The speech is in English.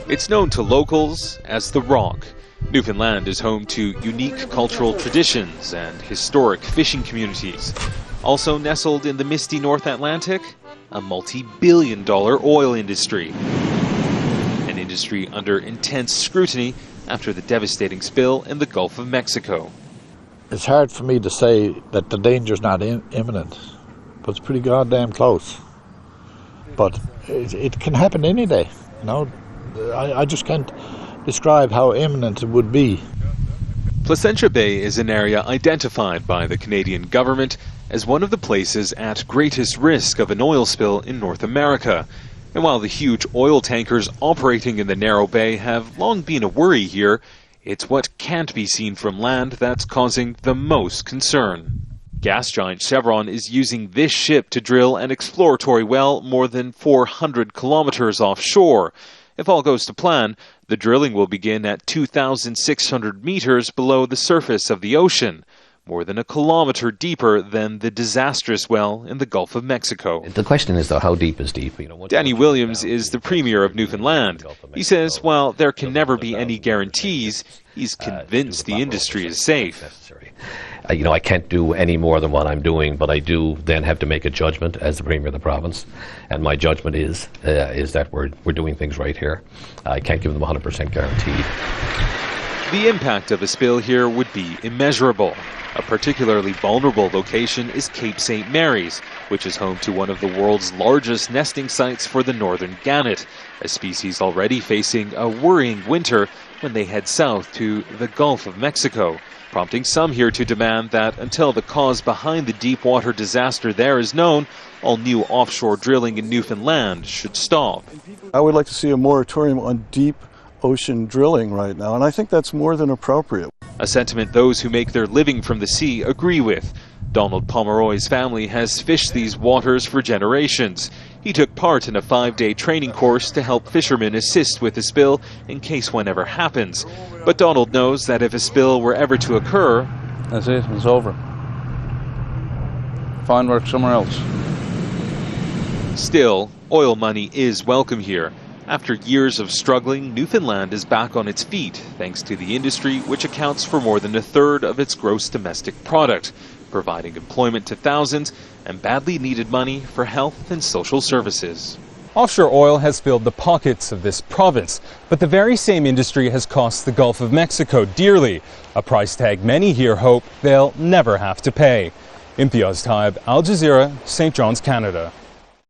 It's known to locals as the Rock. Newfoundland is home to unique cultural traditions and historic fishing communities. Also nestled in the misty North Atlantic, a multi-billion-dollar oil industry. An industry under intense scrutiny after the devastating spill in the Gulf of Mexico. It's hard for me to say that the danger's not imminent, but it's pretty goddamn close. But it can happen any day, you know. I just can't describe how imminent it would be. Placentia Bay is an area identified by the Canadian government as one of the places at greatest risk of an oil spill in North America. And while the huge oil tankers operating in the narrow bay have long been a worry here, it's what can't be seen from land that's causing the most concern. Gas giant Chevron is using this ship to drill an exploratory well more than 400 kilometers offshore. If all goes to plan, the drilling will begin at 2,600 meters below the surface of the ocean, more than a kilometer deeper than the disastrous well in the Gulf of Mexico. The question is, though, how deep is deep? Danny Williams is the Premier of Newfoundland. He says while there can never be any guarantees, he's convinced the industry is safe. I can't do any more than what I'm doing, but I do then have to make a judgment as the Premier of the province. And my judgment is that we're doing things right here. I can't give them 100% guarantee. The impact of a spill here would be immeasurable. A particularly vulnerable location is Cape St. Mary's, which is home to one of the world's largest nesting sites for the northern gannet, a species already facing a worrying winter when they head south to the Gulf of Mexico, prompting some here to demand that until the cause behind the Deepwater disaster there is known, all new offshore drilling in Newfoundland should stop. I would like to see a moratorium on deep ocean drilling right now, and I think that's more than appropriate. A sentiment those who make their living from the sea agree with. Donald Pomeroy's family has fished these waters for generations. He took part in a 5-day training course to help fishermen assist with a spill in case one ever happens. But Donald knows that if a spill were ever to occur, that's it, it's over. Find work somewhere else. Still, oil money is welcome here. After years of struggling, Newfoundland is back on its feet thanks to the industry, which accounts for more than a third of its gross domestic product, providing employment to thousands and badly needed money for health and social services. Offshore oil has filled the pockets of this province, but the very same industry has cost the Gulf of Mexico dearly, a price tag many here hope they'll never have to pay. Imtiaz, Tyab, Al Jazeera, St. John's, Canada.